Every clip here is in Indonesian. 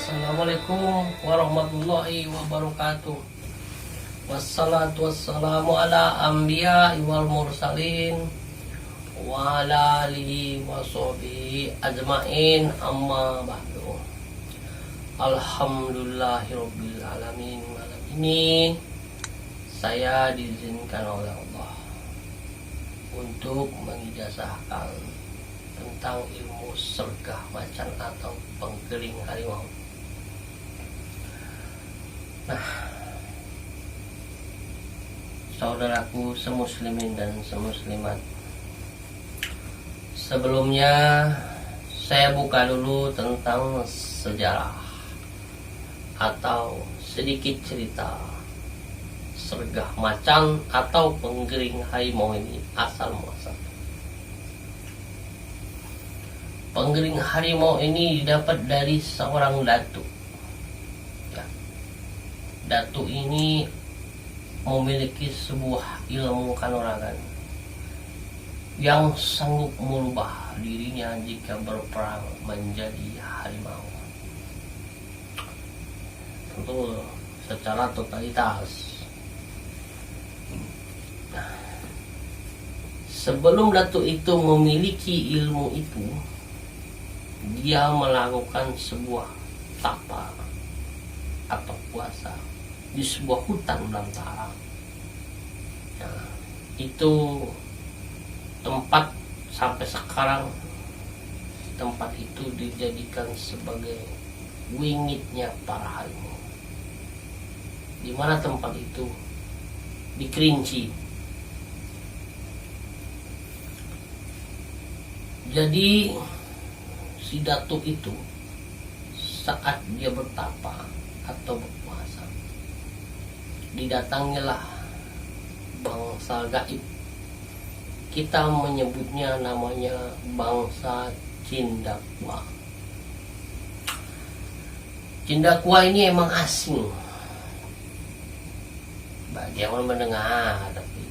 Assalamualaikum warahmatullahi wabarakatuh. Wassalatu wassalamu ala anbiya wal mursalin wa ala alihi wa sahbihi ajmain, amma ba'du. Alhamdulillahirabbil alamin. Malam ini saya diizinkan oleh Allah untuk mengijazahkan tentang ilmu sergah macan atau penggering harimau. Nah, saudaraku semuslimin dan semuslimat, sebelumnya saya buka dulu tentang sejarah atau sedikit cerita sergah macan atau penggering harimau ini asal muasal. Penggering harimau ini didapat dari seorang datu. Ya. Datu ini memiliki sebuah ilmu kanuragan yang sanggup merubah dirinya jika berperang menjadi harimau. Tentu secara totalitas. Sebelum datu itu memiliki ilmu itu, dia melakukan sebuah tapa atau puasa di sebuah hutan belantara. Nah, itu tempat sampai sekarang tempat itu dijadikan sebagai wingitnya para harimau. Di mana tempat itu? Di Kerinci. Jadi si datu itu saat dia bertapa atau berpuasa, didatangilah bangsa gaib. Kita menyebutnya namanya bangsa Cindakwa. Cindakwa ini emang asing bagi yang mendengar, tapi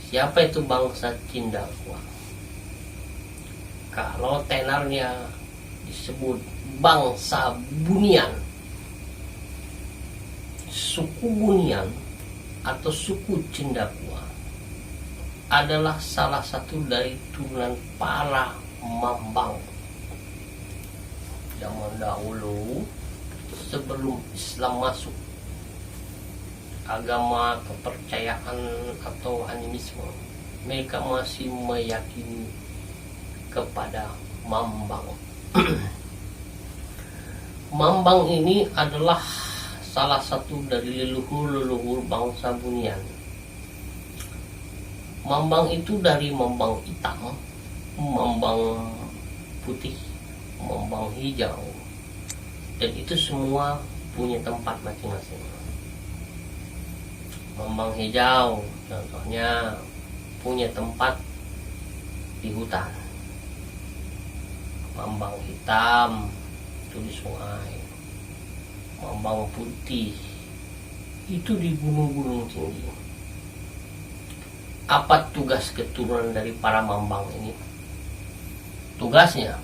siapa itu bangsa Cindakwa? Kalau tenarnya disebut bangsa Bunian, suku Bunian atau suku Cindakwa adalah salah satu dari turunan para Mambang. Zaman dahulu sebelum Islam masuk, agama kepercayaan atau animisme, mereka masih meyakini kepada Mambang. Mambang ini adalah salah satu dari leluhur-leluhur bangsa Bunian. Mambang itu dari Mambang hitam, Mambang putih, Mambang hijau, dan itu semua punya tempat masing-masing. Mambang hijau contohnya punya tempat di hutan. Mambang hitam itu di sungai. Mambang putih itu di gunung-gunung tinggi. Apa tugas keturunan dari para Mambang ini? Tugasnya,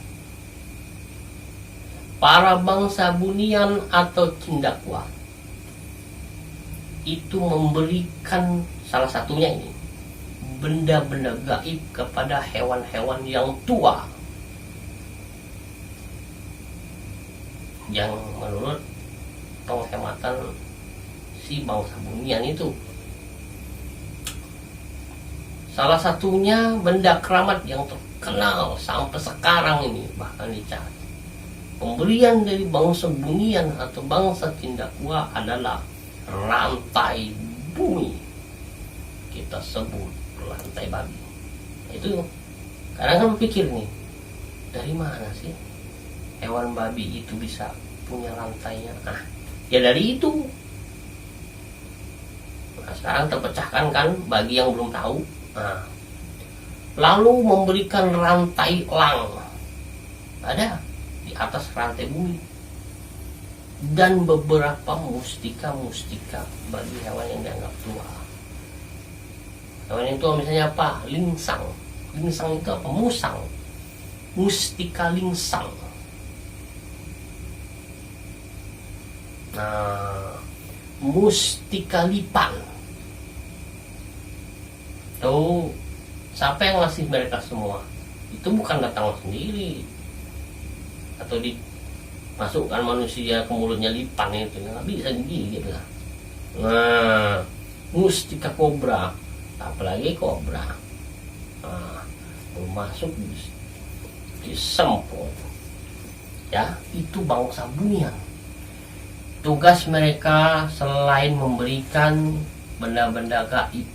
para bangsa Bunian atau Cindakwa itu memberikan salah satunya ini benda-benda gaib kepada hewan-hewan yang tua, yang menurut penghematan si bangsa Bunian itu. Salah satunya benda keramat yang terkenal sampai sekarang ini bahkan dicari. Pemberian dari bangsa Bunian atau bangsa Cindakwa adalah rantai bumi. Kita sebut rantai babi. Itu kadang kan pikir nih, dari mana sih hewan babi itu bisa punya rantainya? Nah, ya dari itu. Nah, sekarang terpecahkan kan bagi yang belum tahu. Nah, lalu memberikan rantai elang ada di atas rantai bumi, dan beberapa mustika-mustika bagi hewan yang dianggap tua. Hewan itu misalnya apa? Lingsang. Lingsang itu apa? Musang. Mustika lingsang. Nah, Mustika Lipan. Tuh, siapa yang ngasih mereka semua? Itu bukan datang sendiri. Atau dimasukkan manusia ke mulutnya lipan itu. Nggak bisa digigit lah. Nah, Mustika Kobra. Apalagi kobra. Nah, masuk disemput. Ya, itu bangsa bunian. Tugas mereka selain memberikan benda-benda gaib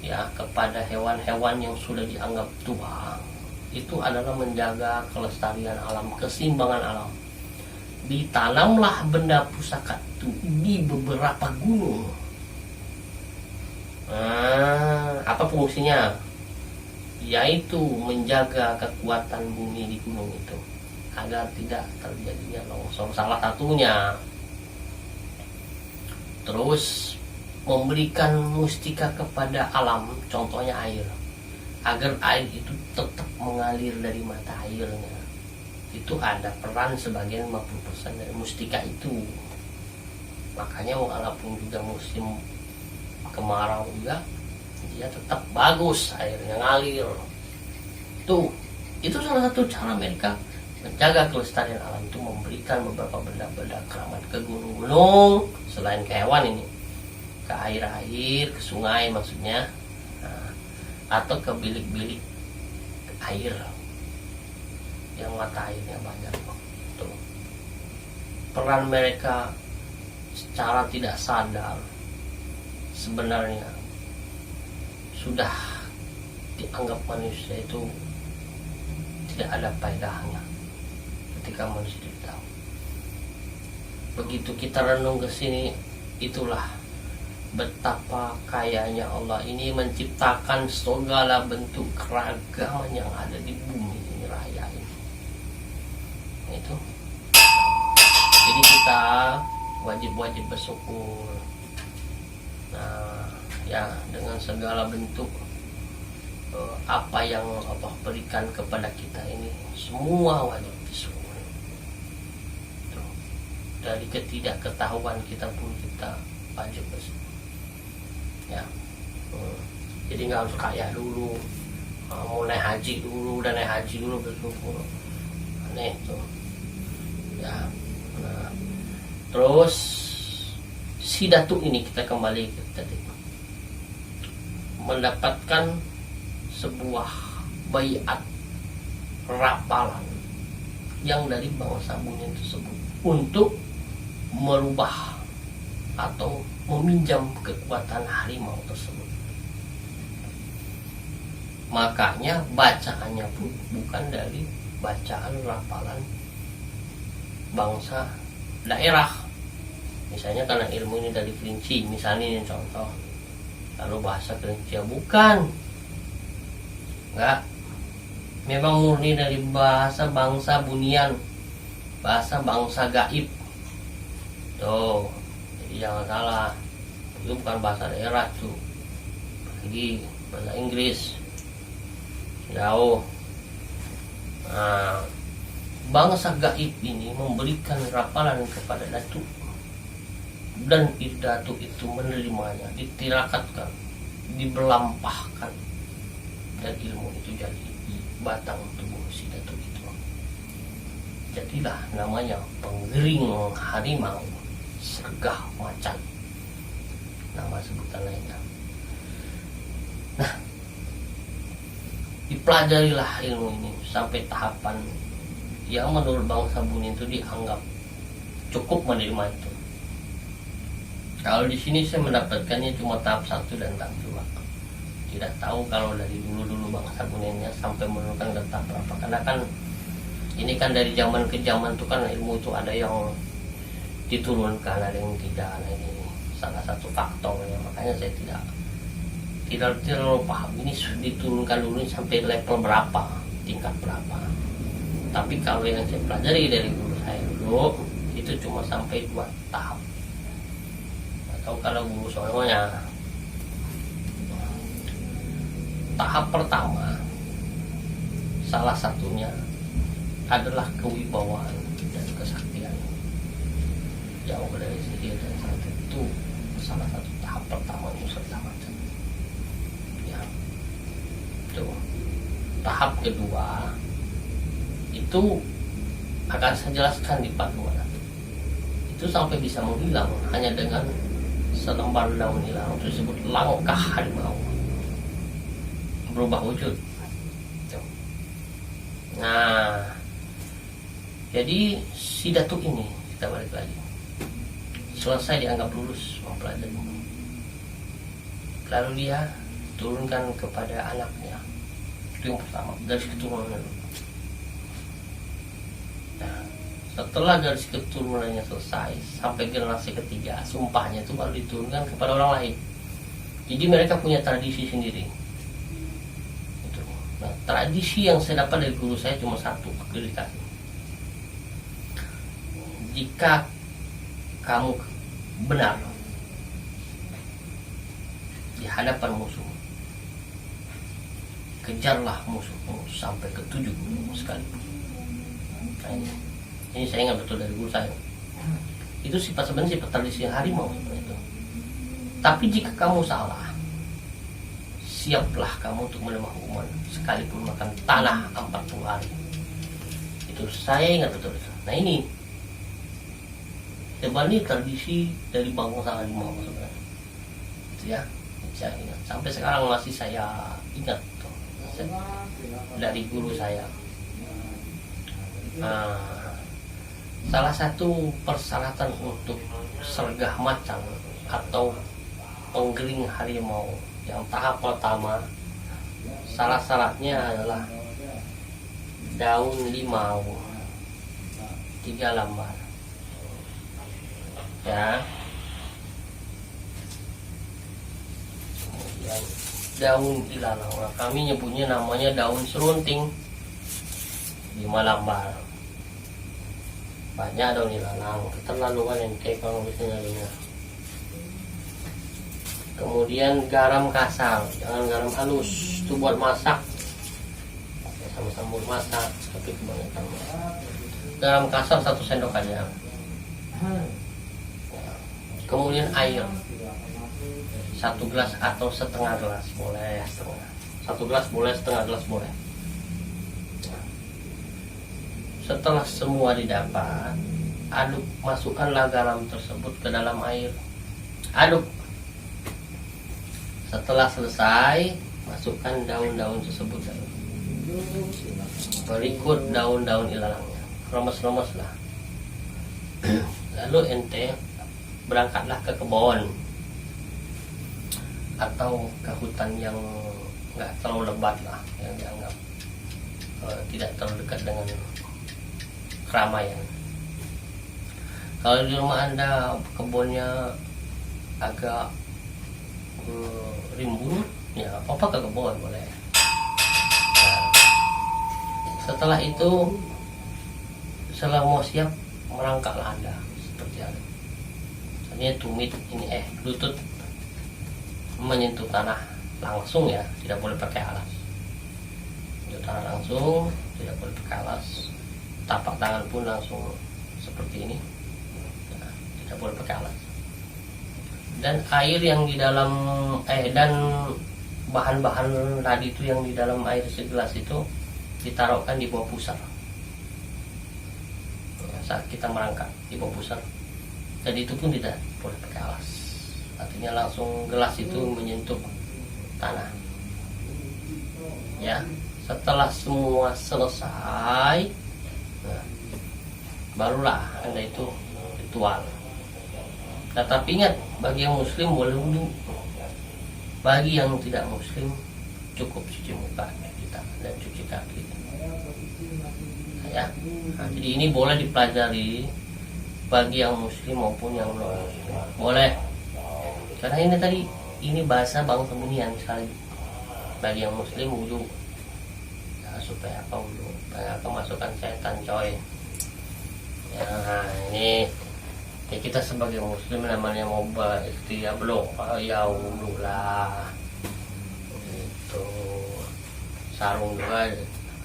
ya kepada hewan-hewan yang sudah dianggap tua, itu adalah menjaga kelestarian alam, keseimbangan alam. Ditanamlah benda pusaka itu di beberapa gunung. Nah, apa fungsinya? Yaitu menjaga kekuatan bumi di gunung itu agar tidak terjadinya longsor, salah satunya. Terus memberikan mustika kepada alam, contohnya air, agar air itu tetap mengalir dari mata airnya. Itu ada peran sebagian 50% dari mustika itu. Makanya walaupun juga musim kemarau juga, dia tetap bagus airnya ngalir. Itu salah satu cara mereka menjaga kelestarian alam, itu memberikan beberapa benda-benda keramat ke gunung-gunung, selain ke hewan ini, ke air-air, ke sungai maksudnya, nah, atau ke bilik-bilik air yang mata airnya banyak. Tuh. Peran mereka secara tidak sadar sebenarnya sudah dianggap manusia itu tidak ada faedahnya ketika manusia tidak tahu. Begitu kita renung ke sini, itulah betapa kayanya Allah ini menciptakan segala bentuk keragaman yang ada di bumi ini raya ini. Itu. Jadi kita wajib bersyukur. Nah, ya dengan segala bentuk apa yang Allah berikan kepada kita ini, semua wajib bersyukur. Dari ketidakketahuan kita pun kita wajib bersyukur. Ya, jadi nggak harus kaya dulu, mau naik haji dulu, dan naik haji dulu bersyukur. Aneh tuh. Ya, nah, terus si Datuk ini kita kembali ke tadi, mendapatkan sebuah baiat rapalan yang dari bangsa bunian tersebut untuk merubah atau meminjam kekuatan harimau tersebut. Makanya bacaannya pun bukan dari bacaan rapalan bangsa daerah. Misalnya karena ilmu ini dari Kerinci, misalnya ini contoh. Lalu bahasa Kerinci ya bukan. Enggak. Memang murni dari bahasa bangsa bunian, bahasa bangsa gaib. Tuh, jadi jangan salah. Itu bukan bahasa daerah tuh. Lagi bahasa Inggris. Jauh. Nah, bangsa gaib ini memberikan rapalan kepada Datuk, dan Datuk itu menerimanya, ditirakatkan, dibelampahkan, dan ilmu itu jadi batang tubuh si Datuk itu. Jadilah namanya penggering harimau sergah macan, nama sebutan lainnya. Nah, dipelajarilah ilmu ini sampai tahapan yang menurut bangsa bunian itu dianggap cukup menerima itu. Kalau di sini saya mendapatkannya cuma tahap 1 dan tahap 2. Tidak tahu kalau dari dulu bangsa buniannya sampai menurunkan ke tahap berapa. Karena kan ini kan dari zaman ke zaman tuh kan ilmu itu ada yang diturunkan, ada yang tidak. Nah, ini salah satu faktornya. Makanya saya tidak terlalu paham ini diturunkan dulu sampai level berapa, tingkat berapa. Tapi kalau yang saya pelajari dari guru saya dulu itu cuma sampai 2 tahap. Atau kalau guru soalnya tahap pertama salah satunya adalah kewibawaan dan kesaktian. jauh dari sihir dan santet itu salah satu tahap pertama musyawaratan. Ya, itu. Tahap kedua itu akan saya jelaskan di part 2 nanti. Itu sampai bisa menghilang hanya dengan selembar daun ilalang tersebut langkah harimau berubah wujud. Nah, jadi si datuk ini, kita balik lagi, selesai dianggap lulus mempelajari, lalu dia turunkan kepada anaknya. Itu yang pertama, garis keturunan. Nah, setelah garis keturunannya selesai sampai generasi ketiga, sumpahnya itu baru diturunkan kepada orang lain. Jadi mereka punya tradisi sendiri. Itu. Nah, tradisi yang saya dapat dari guru saya cuma satu, dikasih. Jika kamu benar di hadapan musuh, kejarlah musuhmu sampai ke 7 gunung sekalipun. Nah, ini saya ingat betul dari guru saya. Itu sebenarnya sifat tradisi harimau seperti itu. Tapi jika kamu salah, siaplah kamu untuk menerima hukuman sekalipun makan tanah 40 hari. Itu saya ingat betul itu. Nah ini sebenarnya tradisi dari bangsa harimau sebenarnya. Itu ya, saya ingat. Sampai sekarang masih saya ingat tuh, dari guru saya. Salah satu persyaratan untuk sergah macan atau penggering harimau yang tahap pertama, salah syaratnya adalah daun limau 3 lembar. Ya. Kemudian daun ilalang. Nah, kami nyebutnya namanya daun serunting 5 lembar. Banyak daun ilalang, keterlaluan ente kalau biasanya ini. Kemudian garam kasar, jangan garam halus, itu buat masak. Sama-sama buat masak, tapi kebanyakan garam kasar 1 sendok aja. Kemudian air 1 gelas atau setengah gelas boleh, setengah. 1 gelas boleh, setengah gelas boleh. Setelah semua didapat, aduk, masukkanlah garam tersebut ke dalam air. Aduk. Setelah selesai, masukkan daun-daun tersebut. Berikut daun-daun ilalangnya. Remes-remes lah. Lalu ente berangkatlah ke kebun atau ke hutan yang nggak terlalu lebat lah, yang dianggap tidak terlalu dekat dengan keramaian. Kalau di rumah Anda kebunnya agak rimbun, ya apa-apa ke kebun boleh. Nah, setelah itu, setelah mau siap, merangkaklah Anda seperti ada. Ini tumit ini lutut menyentuh tanah langsung ya, tidak boleh pakai alas. Menyentuh tanah langsung, tidak boleh pakai alas. Tapak tangan pun langsung seperti ini, nah, tidak boleh pakai alas. Dan air yang di dalam dan bahan-bahan tadi itu yang di dalam air segelas itu ditaruhkan di bawah pusar. Saat kita merangkak di bawah pusar, dan itu pun tidak boleh pakai alas. Artinya langsung gelas itu menyentuh tanah. Ya, setelah semua selesai, nah, barulah Anda itu ritual. Tetapi ingat, bagi yang muslim boleh wudhu. Bagi yang tidak muslim cukup cuci muka, cuci tangan, dan cuci kaki. Ya, nah, jadi ini boleh dipelajari bagi yang muslim maupun yang non muslim. Boleh. Karena ini tadi, ini bahasa bangsa bunian sekali. Bagi yang muslim wudhu. Nah, supaya apa wudhu? Supaya kemasukan setan coy. Ya, ini ya kita sebagai muslim namanya mau berikhtiar belum? Ya wudhu lah. Itu sarung juga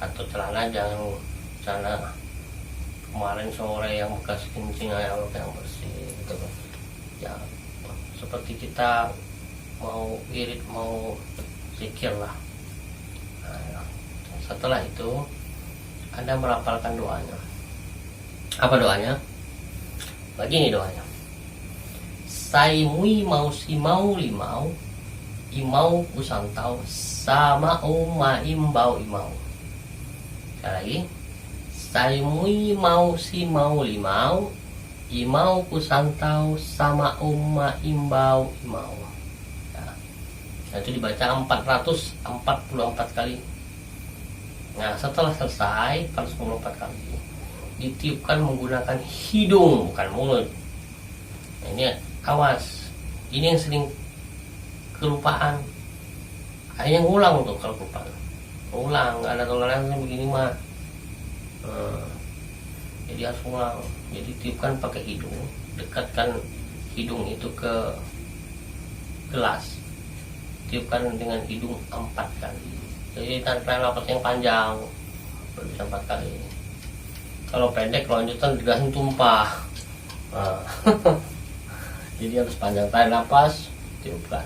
atau celana jangan celana kemarin sore yang bekas kencing, yang bersih. gitu. Ya seperti kita mau irit, mau zikir lah. Nah, setelah itu Anda merapalkan doanya. Apa doanya? Begini doanya. Saimui mau si mau limau, imau kusantau, sama uma imbau imau. Sekali lagi. Saimui mau si mau limau, imau kusantau, sama uma imbau imau. Nah, itu dibaca 444 kali. Nah, setelah selesai 444 kali, ditiupkan menggunakan hidung, bukan mulut. Nah, ini awas, ini yang sering kelupaan. Hanya ngulang tuh kalau kelupaan. Ulang, nggak ada toleransi begini mah. Jadi harus ulang. Jadi tiupkan pakai hidung, dekatkan hidung itu ke gelas, tiupkan dengan hidung 4 kali. Jadi tarik nafas yang panjang bisa 4 kali. Kalau pendek lanjutan gelasnya tumpah. Jadi harus panjang, tarik nafas, tiupkan.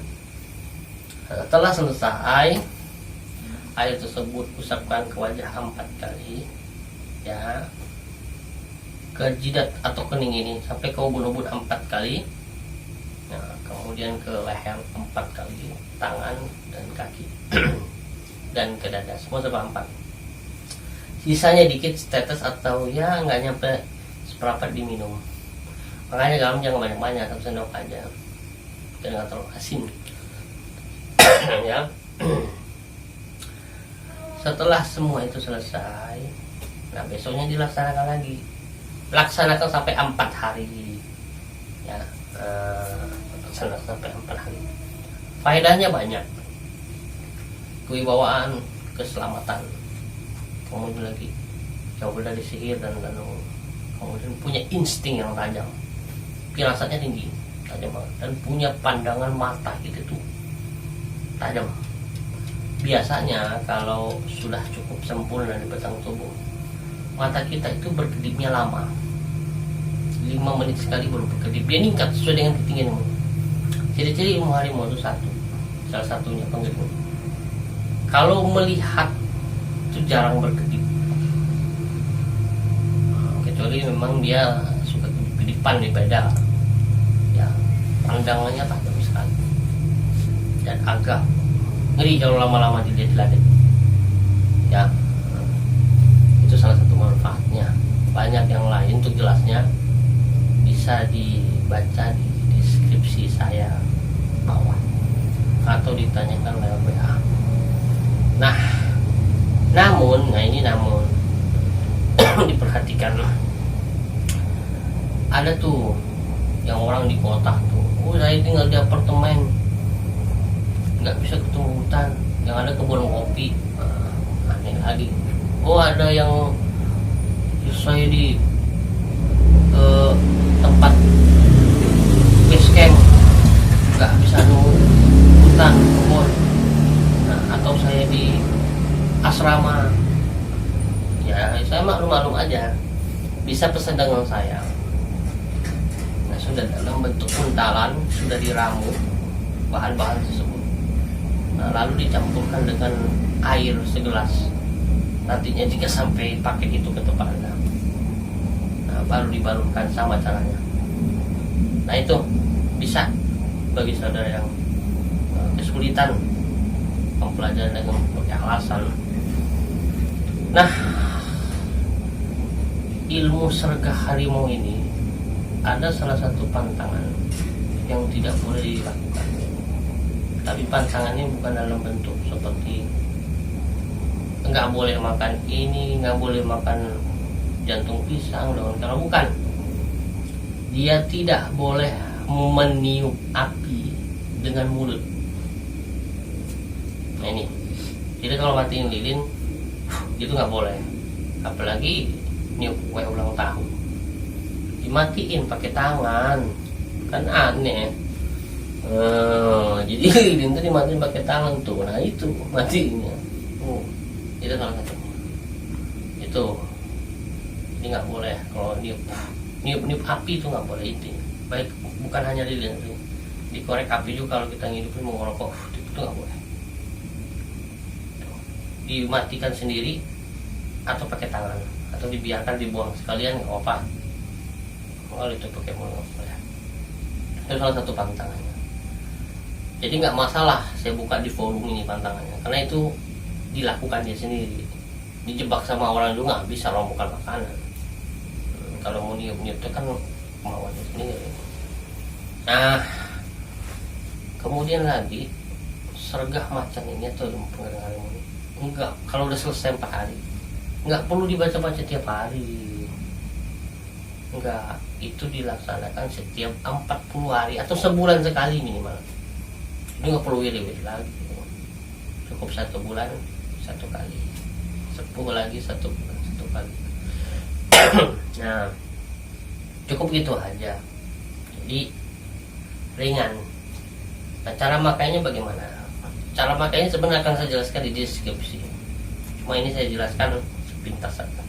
Setelah selesai, air tersebut usapkan ke wajah 4 kali, ya, ke jidat atau kening ini sampai ke ubun-ubun 4 kali. Nah, kemudian ke leher 4 kali, tangan dan kaki dan ke dada, semua sampai 4. Sisanya dikit setetes atau ya nggak nyampe seperempat diminum. Makanya garam jangan banyak-banyak, 1 sendok aja dan nggak terlalu asin. Ya. Setelah semua itu selesai, nah besoknya dilaksanakan lagi. Laksanakan sampai 4 hari. Ya, laksanakan sampai 4 hari. Faedahnya banyak. Kewibawaan, keselamatan. Kemudian lagi jauh dari sihir dan kemudian punya insting yang tajam. Firasatnya tinggi, tajam banget, dan punya pandangan mata gitu tuh tajam. Biasanya kalau sudah cukup sempurna di batang tubuh, mata kita itu berkedipnya lama, 5 menit sekali baru berkedip. Dia meningkat sesuai dengan ketinggian ilmu. Ciri-ciri ilmu harimau itu salah satunya penggedip. Kalau melihat itu jarang berkedip, kecuali memang dia suka kedip-kedipan di beda. Ya, pandangannya tajam sekali dan agak ngeri kalau lama-lama dilihat-lihat. Ya, itu salah satu manfaatnya. Banyak yang lain untuk jelasnya bisa dibaca di deskripsi saya bawah atau ditanyakan lewat WA. Nah ini diperhatikan. Ada tuh yang orang di kota tuh, saya tinggal di apartemen, nggak bisa ketemu hutan, yang ada kebun kopi. Aneh lagi. Ada yang saya di tempat base camp, nggak bisa nemu hutan, kebun. Atau saya di asrama. Ya, saya maklum aja. Bisa pesan dengan saya. Nah, sudah dalam bentuk untalan, sudah diramu bahan-bahan tersebut. Nah, lalu dicampurkan dengan air segelas. Nantinya jika sampai paket itu ke tempat Anda, nah, baru dibalurkan, sama caranya. Nah, itu bisa bagi saudara yang kesulitan mempelajari dengan berbagai alasan. Nah, ilmu sergah harimau ini ada salah satu pantangan yang tidak boleh dilakukan. Tapi pantangannya bukan dalam bentuk seperti nggak boleh makan ini, nggak boleh makan jantung pisang, daun kalau bukan. Dia tidak boleh meniup api dengan mulut. Nah ini, jadi kalau matiin lilin itu nggak boleh. Apalagi niup kue ulang tahun, dimatiin pakai tangan, kan aneh. Jadi lilin itu dimatiin pakai tangan tuh. Nah itu matiinnya. Itu salah satu. Itu, ini nggak boleh. Kalau niup api itu nggak boleh itu. baik bukan hanya lilin, dikorek api juga. Kalau kita ngidupin mau ngerokok itu nggak boleh, dimatikan sendiri atau pakai tangan, atau dibiarkan dibuang sekalian nggak apa-apa. Kalau itu pakai mulut boleh. Itu salah satu pantangannya. Jadi nggak masalah saya buka di forum ini pantangannya, karena itu dilakukan dia sendiri. Dijebak sama orang juga nggak bisa, orang bukan makanan. Kalau mau niup-niup itu kan kemauannya sendiri. Nah, kemudian lagi sergah macan ini atau pengedengaran ini enggak, kalau udah selesai 4 hari enggak perlu dibaca-baca tiap hari, enggak, itu dilaksanakan setiap 40 hari atau sebulan sekali minimal. Ini enggak perlu wiri-wiri lagi, cukup 1 bulan 1 kali, 10 lagi 1 bulan 1 kali. Nah, cukup gitu aja, jadi ringan. Nah, cara makainya bagaimana? Cara makainya sebenarnya akan saya jelaskan di deskripsi, cuma ini saya jelaskan sepintas saja.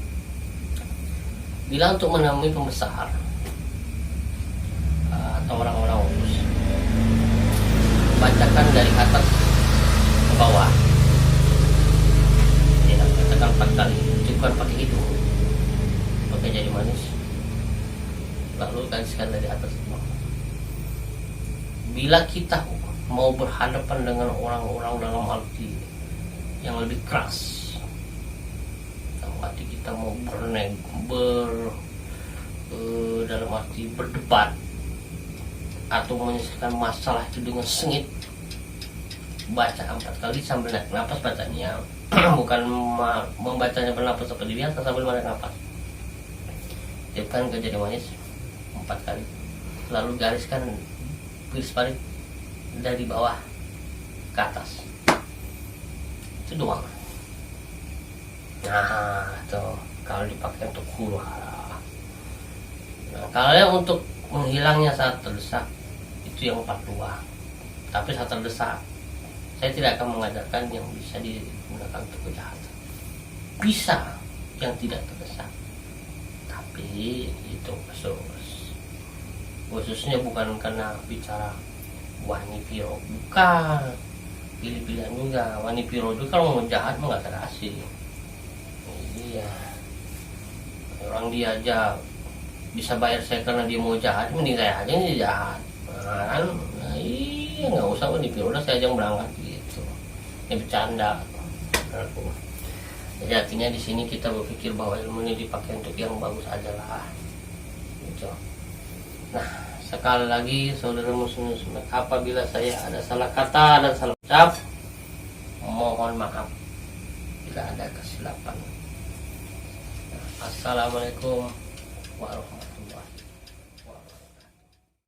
Bila untuk menemui pembesar atau orang-orang khusus, bacakan dari atas ke bawah, ya, katakan 4 kali, bukan pakai hidung, pakai jari manis, lalu gariskan dari atas ke bawah. Bila kita mau berhadapan dengan orang-orang dalam arti yang lebih keras, dalam arti kita mau dalam arti berdebat atau menyelesaikan masalah itu dengan sengit, baca 4 kali sambil naik nafas bacanya. Bukan membacanya bernapas seperti biasa sambil menarik nafas. Tiupkan ke jari manis 4 kali, lalu gariskan garis parit dari bawah ke atas, itu doang. Nah, tuh kalau dipakai untuk huru hara. Nah, kalau untuk menghilangnya saat terdesak, itu yang 42. Tapi saat terdesak, saya tidak akan mengajarkan yang bisa digunakan untuk kejahatan. Bisa yang tidak terdesak, tapi itu khususnya bukan karena bicara wani piro, bukan, pilih-pilihan juga. Wani piro itu kalau mau jahat mah nggak terasi. Iya, orang dia aja bisa bayar saya karena dia mau jahat, mending saya aja nih jahat. Nah, iya, nggak usah wani piro, udah saya aja yang berangkat gitu. Ini bercanda. Jadi artinya di sini kita berpikir bahwa ilmu ini dipakai untuk yang bagus aja lah, gitu. Nah, sekali lagi saudara muslim, apabila saya ada salah kata dan salah ucap, mohon maaf bila ada kesilapan. Assalamualaikum warahmatullahi wabarakatuh.